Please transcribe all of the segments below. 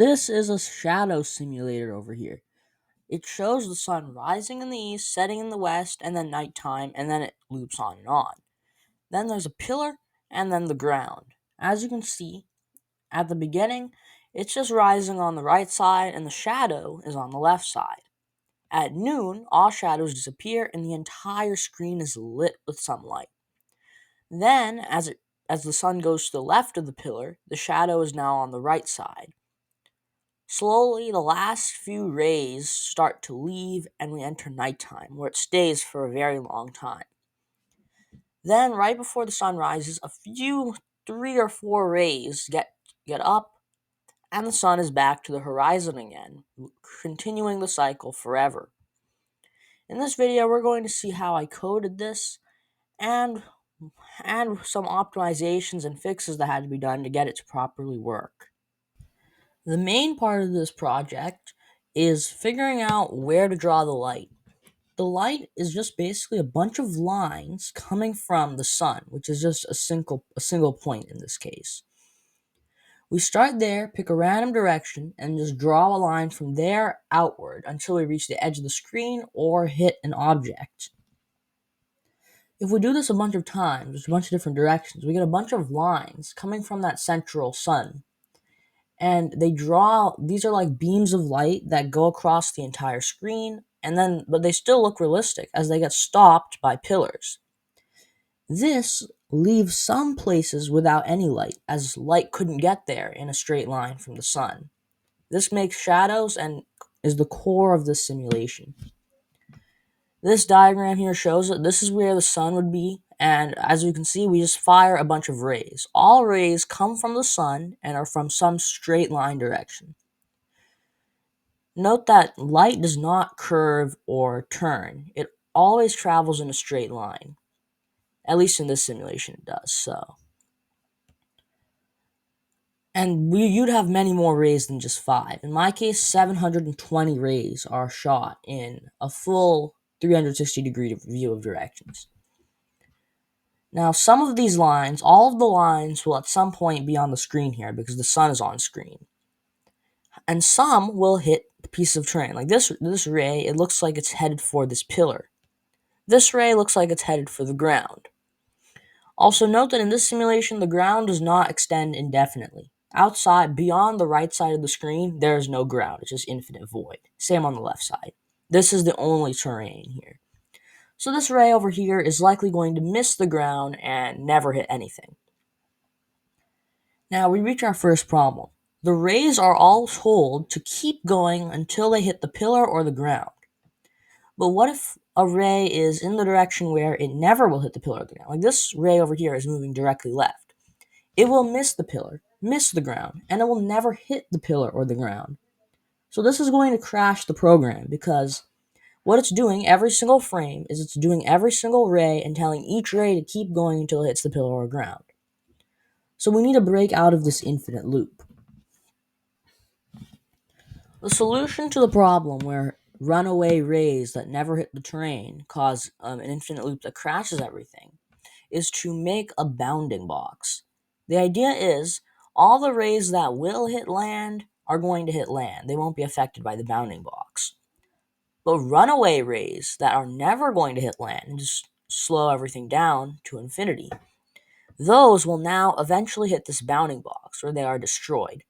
This is a shadow simulator over here. It shows the sun rising in the east, setting in the west, and then nighttime, and then it loops on and on. Then there's a pillar, and then the ground. As you can see, at the beginning, it's just rising on the right side, and the shadow is on the left side. At noon, all shadows disappear, and the entire screen is lit with sunlight. Then, as the sun goes to the left of the pillar, the shadow is now on the right side. Slowly, the last few rays start to leave, and we enter nighttime, where it stays for a very long time. Then, right before the sun rises, a few 3 or 4 rays get up, and the sun is back to the horizon again, continuing the cycle forever. In this video, we're going to see how I coded this and some optimizations and fixes that had to be done to get it to properly work. The main part of this project is figuring out where to draw the light. The light is just basically a bunch of lines coming from the sun, which is just a single point in this case. We start there, pick a random direction, and just draw a line from there outward until we reach the edge of the screen or hit an object. If we do this a bunch of times, with a bunch of different directions, we get a bunch of lines coming from that central sun. And these are like beams of light that go across the entire screen, but they still look realistic as they get stopped by pillars. This leaves some places without any light, as light couldn't get there in a straight line from the sun. This makes shadows and is the core of this simulation. This diagram here shows that this is where the sun would be, and as you can see, we just fire a bunch of rays. All rays come from the sun and are from some straight line direction. Note that light does not curve or turn. It always travels in a straight line. At least in this simulation it does so. And you'd have many more rays than just 5. In my case, 720 rays are shot in a full 360-degree view of directions. Now, some of these lines, all of the lines will at some point be on the screen here because the sun is on screen. And some will hit the piece of terrain. Like this ray, it looks like it's headed for this pillar. This ray looks like it's headed for the ground. Also note that in this simulation, the ground does not extend indefinitely. Outside, beyond the right side of the screen, there is no ground. It's just infinite void. Same on the left side. This is the only terrain here. So this ray over here is likely going to miss the ground and never hit anything. Now we reach our first problem. The rays are all told to keep going until they hit the pillar or the ground. But what if a ray is in the direction where it never will hit the pillar or the ground? Like this ray over here is moving directly left. It will miss the pillar, miss the ground, and it will never hit the pillar or the ground. So this is going to crash the program because what it's doing every single frame is it's doing every single ray and telling each ray to keep going until it hits the pillar or ground. So we need to break out of this infinite loop. The solution to the problem where runaway rays that never hit the terrain cause an infinite loop that crashes everything is to make a bounding box. The idea is all the rays that will hit land are going to hit land. They won't be affected by the bounding box. But runaway rays that are never going to hit land and just slow everything down to infinity, those will now eventually hit this bounding box where they are destroyed.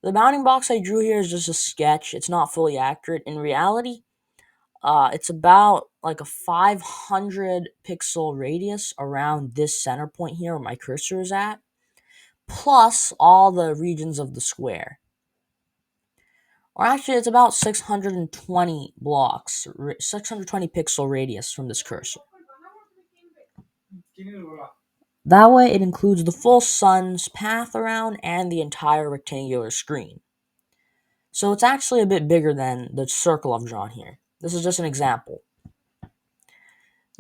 The bounding box I drew here is just a sketch. It's not fully accurate. In reality, it's about like a 500 pixel radius around this center point here where my cursor is at, plus all the regions of the square. Or actually, it's about 620 blocks, 620 pixel radius from this cursor. That way, it includes the full sun's path around and the entire rectangular screen. So it's actually a bit bigger than the circle I've drawn here. This is just an example.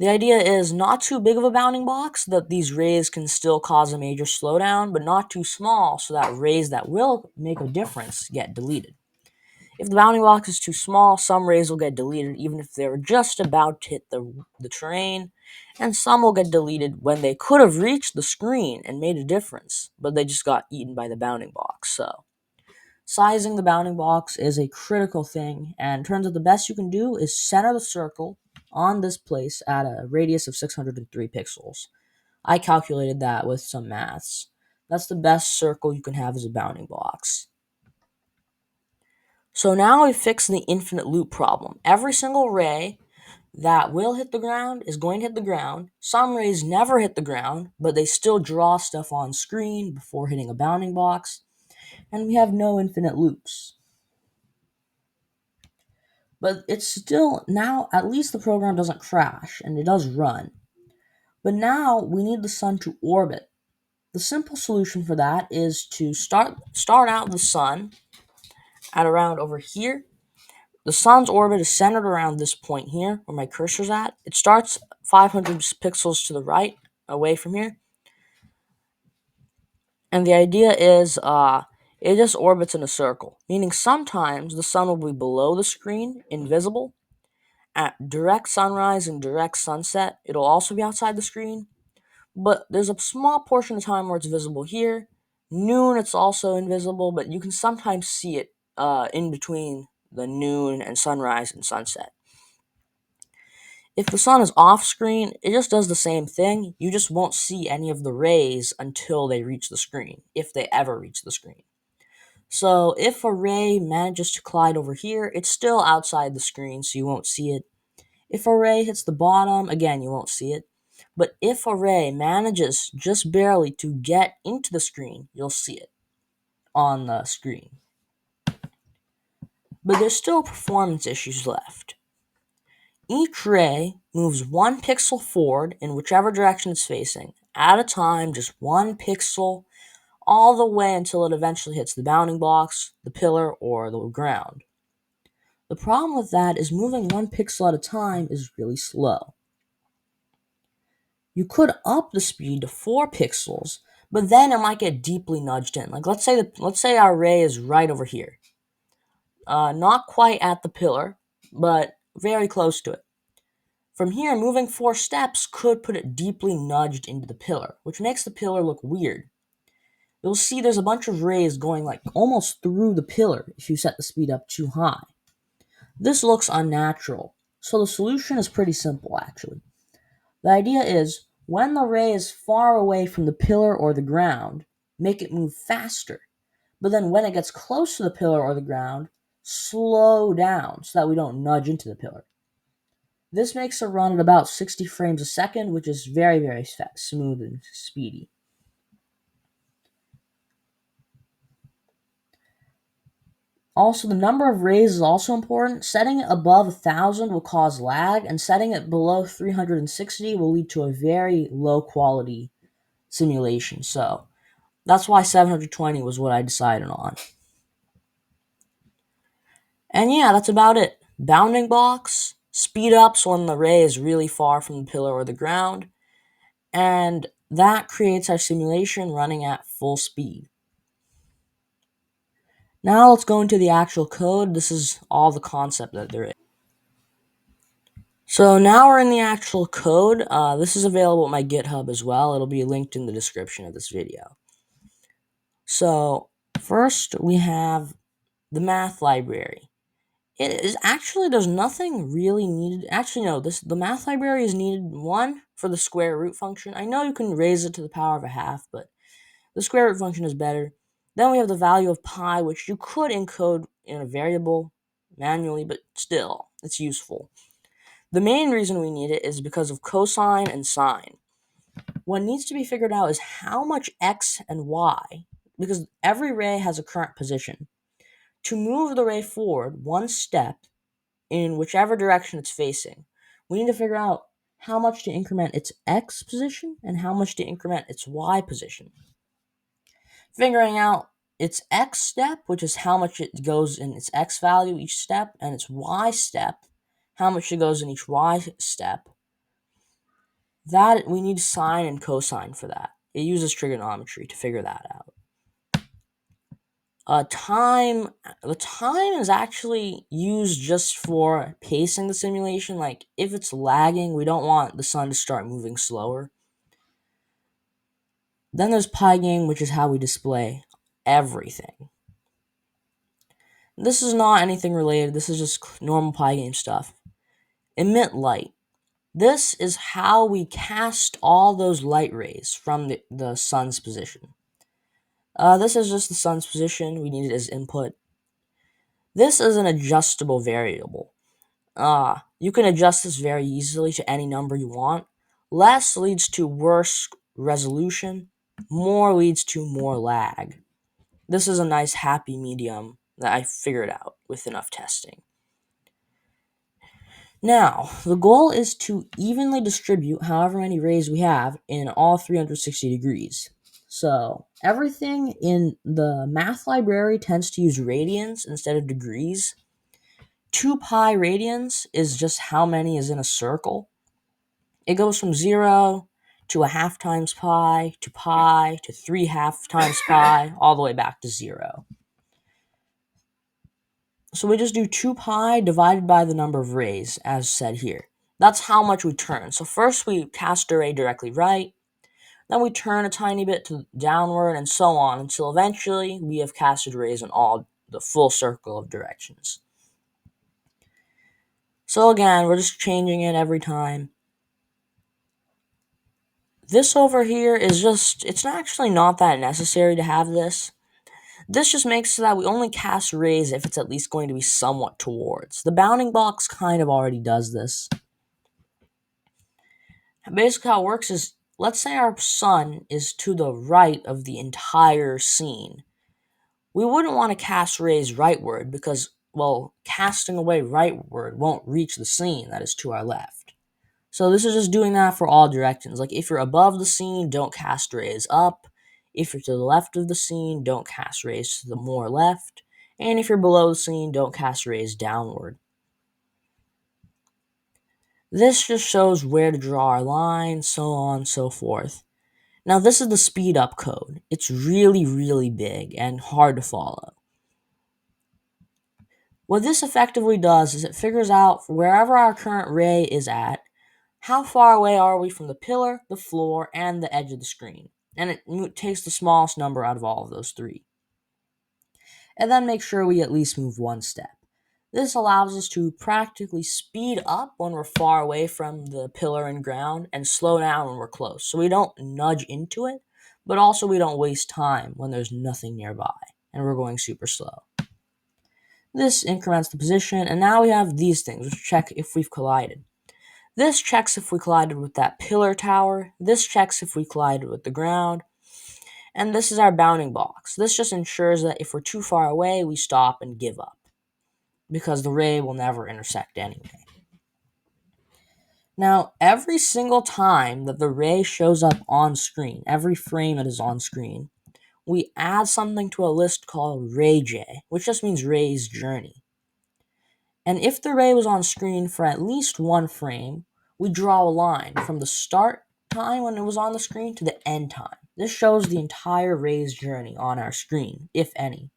The idea is not too big of a bounding box, that these rays can still cause a major slowdown, but not too small so that rays that will make a difference get deleted. If the bounding box is too small, some rays will get deleted even if they're just about to hit the terrain, and some will get deleted when they could have reached the screen and made a difference, but they just got eaten by the bounding box. So Sizing the bounding box is a critical thing, and it turns out the best you can do is center the circle on this place at a radius of 603 pixels. I calculated that with some maths. That's the best circle you can have as a bounding box. So now we fix the infinite loop problem. Every single ray that will hit the ground is going to hit the ground. Some rays never hit the ground, but they still draw stuff on screen before hitting a bounding box, and we have no infinite loops. But it's still, now at least the program doesn't crash, and it does run. But now we need the sun to orbit. The simple solution for that is to start out the sun at around over here. The sun's orbit is centered around this point here where my cursor's at. It starts 500 pixels to the right away from here. And the idea is it just orbits in a circle, meaning sometimes the sun will be below the screen, invisible. At direct sunrise and direct sunset, it'll also be outside the screen. But there's a small portion of time where it's visible here. Noon, it's also invisible, but you can sometimes see it in between the noon and sunrise and sunset. If the sun is off screen, it just does the same thing. You just won't see any of the rays until they reach the screen, if they ever reach the screen. So if a ray manages to collide over here, it's still outside the screen, so you won't see it. If a ray hits the bottom, again, you won't see it. But if a ray manages just barely to get into the screen, you'll see it on the screen. But there's still performance issues left. Each ray moves 1 pixel forward in whichever direction it's facing, at a time, just 1 pixel, all the way until it eventually hits the bounding box, the pillar, or the ground. The problem with that is moving 1 pixel at a time is really slow. You could up the speed to 4 pixels, but then it might get deeply nudged in. Like let's say our ray is right over here. Not quite at the pillar, but very close to it. From here, moving 4 steps could put it deeply nudged into the pillar, which makes the pillar look weird. You'll see there's a bunch of rays going like almost through the pillar if you set the speed up too high. This looks unnatural, so the solution is pretty simple actually. The idea is, when the ray is far away from the pillar or the ground, make it move faster. But then when it gets close to the pillar or the ground, slow down so that we don't nudge into the pillar. This makes it run at about 60 frames a second, which is very, very smooth and speedy. Also, the number of rays is also important. Setting it above 1,000 will cause lag, and setting it below 360 will lead to a very low quality simulation. So that's why 720 was what I decided on. And yeah, that's about it. Bounding box, speed ups when the ray is really far from the pillar or the ground, and that creates our simulation running at full speed. Now let's go into the actual code. This is all the concept that there is. So now we're in the actual code. This is available at my GitHub as well. It'll be linked in the description of this video. So first we have the math library. It is actually, there's nothing really needed. Actually, no, the math library is needed, one, for the square root function. I know you can raise it to the power of a half, but the square root function is better. Then we have the value of pi, which you could encode in a variable manually, but still, it's useful. The main reason we need it is because of cosine and sine. What needs to be figured out is how much x and y, because every ray has a current position. To move the ray forward 1 step in whichever direction it's facing, we need to figure out how much to increment its x position and how much to increment its y position. Figuring out its x step, which is how much it goes in its x value each step, and its y step, how much it goes in each y step, that we need sine and cosine for that. It uses trigonometry to figure that out. The time is actually used just for pacing the simulation. Like, if it's lagging, we don't want the sun to start moving slower. Then there's Pygame, which is how we display everything. This is not anything related. This is just normal Pygame stuff. Emit light. This is how we cast all those light rays from the sun's position. This is just the sun's position. We need it as input. This is an adjustable variable. You can adjust this very easily to any number you want. Less leads to worse resolution. More leads to more lag. This is a nice happy medium that I figured out with enough testing. Now, the goal is to evenly distribute however many rays we have in all 360 degrees. So, everything in the math library tends to use radians instead of degrees. 2 pi radians is just how many is in a circle. It goes from 0 to a half times pi to 3 half times pi, all the way back to 0. So we just do 2 pi divided by the number of rays, as said here. That's how much we turn. So first we cast a ray directly right, then we turn a tiny bit to downward, and so on, until eventually we have casted rays in all the full circle of directions. So again, we're just changing it every time. This over here is just, it's actually not that necessary to have this. This just makes so that we only cast rays if it's at least going to be somewhat towards. The bounding box kind of already does this. Basically how it works is, let's say our sun is to the right of the entire scene. We wouldn't want to cast rays rightward because, well, casting away rightward won't reach the scene that is to our left. So this is just doing that for all directions. Like if you're above the scene, don't cast rays up. If you're to the left of the scene, don't cast rays to the more left. And if you're below the scene, don't cast rays downward. This just shows where to draw our line, so on and so forth. Now this is the speed up code. It's really, really big and hard to follow. What this effectively does is it figures out wherever our current ray is at, how far away are we from the pillar, the floor, and the edge of the screen. And it takes the smallest number out of all of those three. And then make sure we at least move one step. This allows us to practically speed up when we're far away from the pillar and ground and slow down when we're close. So we don't nudge into it, but also we don't waste time when there's nothing nearby and we're going super slow. This increments the position, and now we have these things which check if we've collided. This checks if we collided with that pillar tower. This checks if we collided with the ground. And this is our bounding box. This just ensures that if we're too far away, we stop and give up, because the ray will never intersect anyway. Now, every single time that the ray shows up on screen, every frame that is on screen, we add something to a list called RayJ, which just means Ray's journey. And if the ray was on screen for at least one frame, we draw a line from the start time when it was on the screen to the end time. This shows the entire ray's journey on our screen, if any.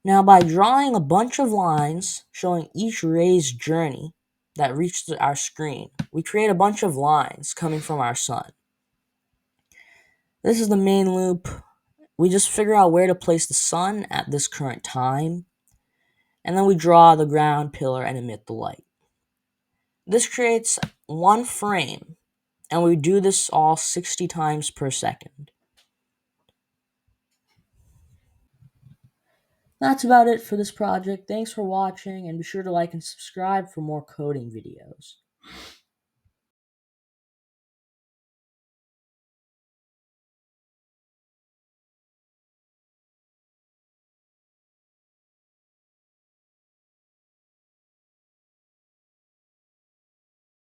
Now, by drawing a bunch of lines showing each ray's journey that reached our screen, we create a bunch of lines coming from our sun. This is the main loop. We just figure out where to place the sun at this current time, and then we draw the ground, pillar, and emit the light. This creates one frame, and we do this all 60 times per second. That's about it for this project. Thanks for watching, and be sure to like and subscribe for more coding videos.